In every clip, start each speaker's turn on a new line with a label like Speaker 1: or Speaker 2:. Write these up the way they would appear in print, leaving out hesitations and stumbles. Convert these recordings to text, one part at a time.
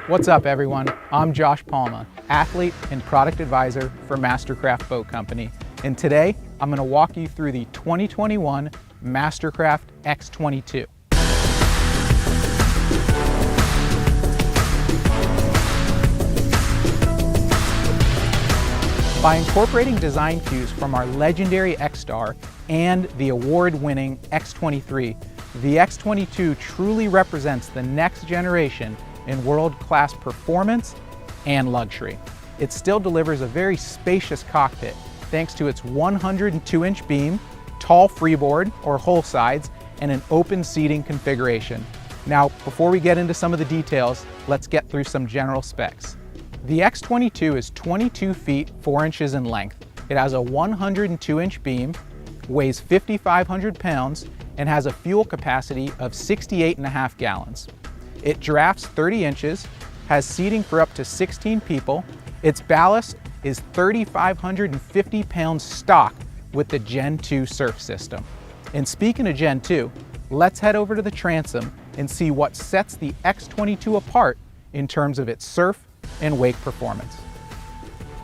Speaker 1: What's up everyone? I'm Josh Palma, athlete and product advisor for MasterCraft Boat Company. And today I'm going to walk you through the 2021 MasterCraft X22. By incorporating design cues from our legendary X-Star and the award-winning X23, the X22 truly represents the next generation in world-class performance and luxury. It still delivers a very spacious cockpit thanks to its 102-inch beam, tall freeboard or hull sides, and an open seating configuration. Now, before we get into some of the details, let's get through some general specs. The X22 is 22 feet 4 inches in length. It has a 102-inch beam, weighs 5,500 pounds, and has a fuel capacity of 68.5 gallons. It drafts 30 inches, has seating for up to 16 people. Its ballast is 3,550 pounds stock with the GEN2 Surf System. And speaking of Gen2, let's head over to the transom and see what sets the X22 apart in terms of its surf and wake performance.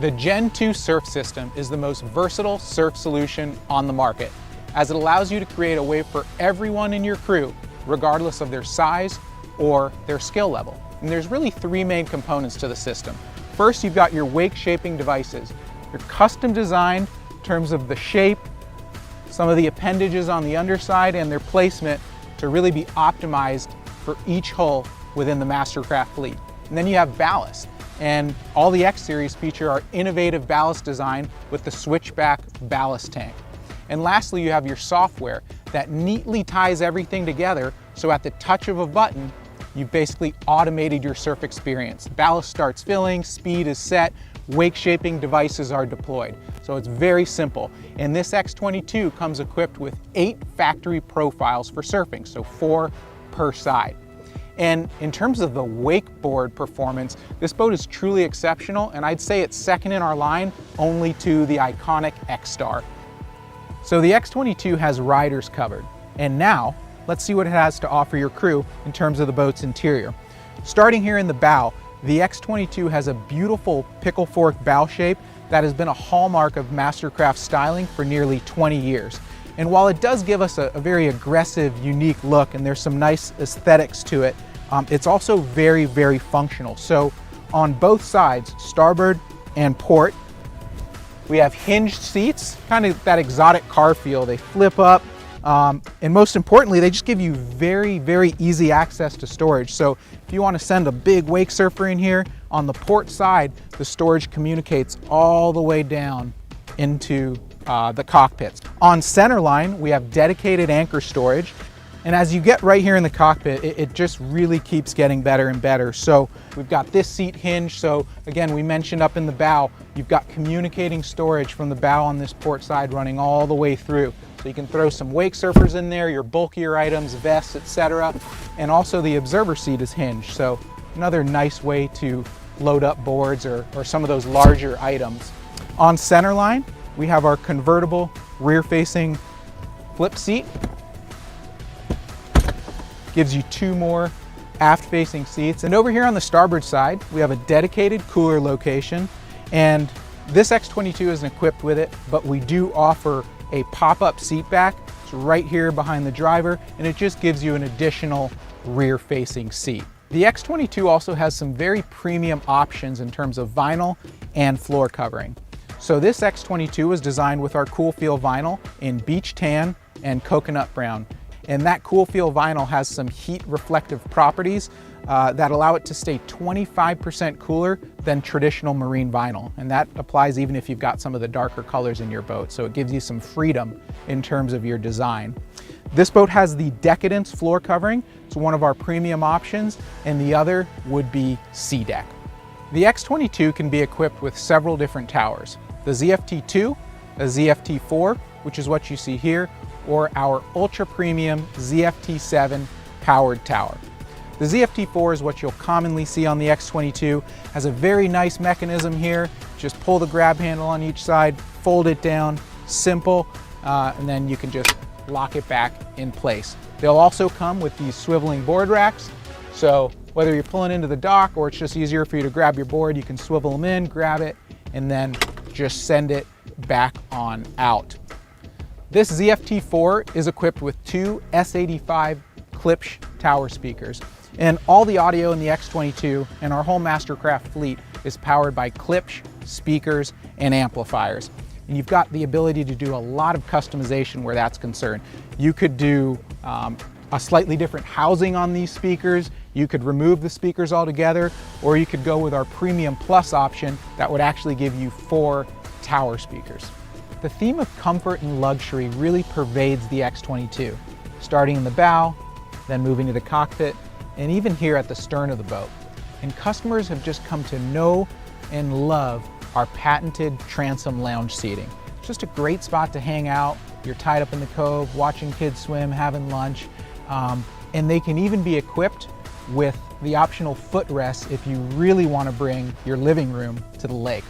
Speaker 1: The GEN2 Surf System is the most versatile surf solution on the market, as it allows you to create a wave for everyone in your crew, regardless of their size or their skill level. And there's really three main components to the system. First, you've got your wake shaping devices. They're custom designed in terms of the shape, some of the appendages on the underside, and their placement to really be optimized for each hull within the MasterCraft fleet. And then you have ballast. And all the X series feature our innovative ballast design with the switchback ballast tank. And lastly, you have your software that neatly ties everything together, so at the touch of a button, you've basically automated your surf experience. Ballast starts filling, speed is set, wake shaping devices are deployed. So it's very simple. And this X22 comes equipped with 8 factory profiles for surfing, so 4 per side. And in terms of the wakeboard performance, this boat is truly exceptional, and I'd say it's second in our line only to the iconic X-Star. So the X22 has riders covered, and now let's see what it has to offer your crew in terms of the boat's interior. Starting here in the bow, the X22 has a beautiful pickle fork bow shape that has been a hallmark of MasterCraft styling for nearly 20 years. And while it does give us a very aggressive, unique look, and there's some nice aesthetics to it, it's also very, very functional. So on both sides, starboard and port, we have hinged seats, kind of that exotic car feel. They flip up, and most importantly, they just give you very, very easy access to storage. So if you want to send a big wake surfer in here, on the port side, the storage communicates all the way down into the cockpits. On centerline, we have dedicated anchor storage. And as you get right here in the cockpit, it just really keeps getting better and better. So we've got this seat hinge. So again, we mentioned up in the bow, you've got communicating storage from the bow on this port side running all the way through. So you can throw some wake surfers in there, your bulkier items, vests, etc. And also the observer seat is hinged. So another nice way to load up boards or some of those larger items. On centerline, we have our convertible rear-facing flip seat. Gives you 2 more aft-facing seats. And over here on the starboard side, we have a dedicated cooler location. And this X22 isn't equipped with it, but we do offer a pop-up seat back. It's right here behind the driver, and it just gives you an additional rear-facing seat. The X22 also has some very premium options in terms of vinyl and floor covering. So this X22 was designed with our Cool Feel vinyl in beach tan and coconut brown. And that Cool Feel vinyl has some heat reflective properties that allow it to stay 25% cooler than traditional marine vinyl. And that applies even if you've got some of the darker colors in your boat. So it gives you some freedom in terms of your design. This boat has the Decadence floor covering. It's one of our premium options, and the other would be Sea Deck. The X22 can be equipped with several different towers. The ZFT2, a ZFT4, which is what you see here, or our ultra premium ZFT7 powered tower. The ZFT4 is what you'll commonly see on the X22. Has a very nice mechanism here. Just pull the grab handle on each side, fold it down, simple, and then you can just lock it back in place. They'll also come with these swiveling board racks, so Whether you're pulling into the dock or it's just easier for you to grab your board, you can swivel them in, grab it, and then just send it back on out. This ZFT4 is equipped with two S85 Klipsch tower speakers, and all the audio in the X22 and our whole MasterCraft fleet is powered by Klipsch speakers and amplifiers. And you've got the ability to do a lot of customization where that's concerned. You could do a slightly different housing on these speakers. You could remove the speakers altogether, or you could go with our Premium Plus option that would actually give you 4 tower speakers. The theme of comfort and luxury really pervades the X22, starting in the bow, then moving to the cockpit, and even here at the stern of the boat. And customers have just come to know and love our patented transom lounge seating. It's just a great spot to hang out. You're tied up in the cove, watching kids swim, having lunch, and they can even be equipped with the optional footrest if you really want to bring your living room to the lake.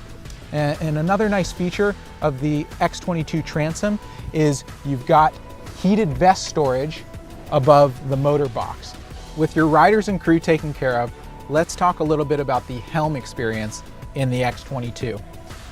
Speaker 1: And another nice feature of the X22 transom is you've got heated vest storage above the motor box. With your riders and crew taken care of, let's talk a little bit about the helm experience in the X22.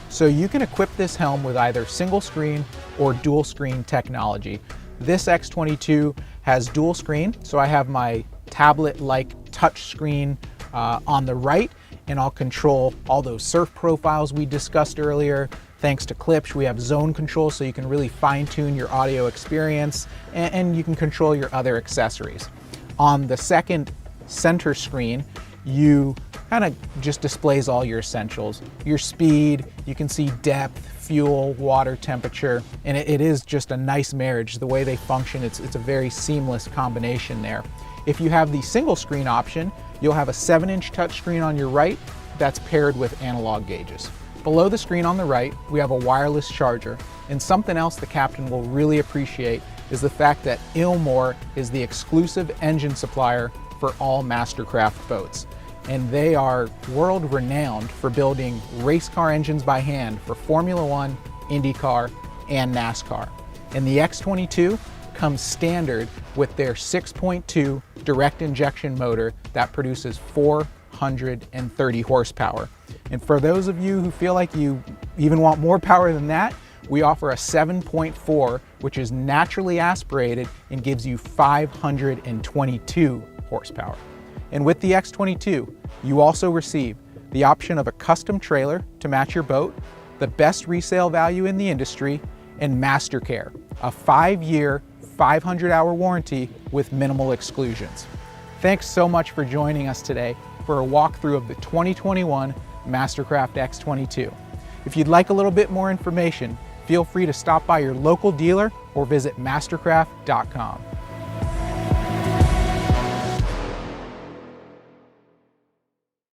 Speaker 1: So you can equip this helm with either single screen or dual screen technology. This X22 has dual screen, so I have my tablet-like touch screen on the right, and I'll control all those surf profiles we discussed earlier. Thanks to Klipsch, we have zone control, so you can really fine-tune your audio experience, and you can control your other accessories. On the second center screen, you kind of just displays all your essentials. Your speed, you can see depth, fuel, water temperature, and it is just a nice marriage. The way they function, it's a very seamless combination there. If you have the single screen option, you'll have a 7-inch touchscreen on your right that's paired with analog gauges. Below the screen on the right, we have a wireless charger, and something else the captain will really appreciate is the fact that Ilmor is the exclusive engine supplier for all MasterCraft boats. And they are world renowned for building race car engines by hand for Formula One, IndyCar, and NASCAR. And the X22 comes standard with their 6.2 direct injection motor that produces 430 horsepower. And for those of you who feel like you even want more power than that, we offer a 7.4, which is naturally aspirated and gives you 522 horsepower. And with the X22, you also receive the option of a custom trailer to match your boat, the best resale value in the industry, and MasterCare, a 5-year, 500-hour warranty with minimal exclusions. Thanks so much for joining us today for a walkthrough of the 2021 MasterCraft X22. If you'd like a little bit more information, feel free to stop by your local dealer or visit mastercraft.com.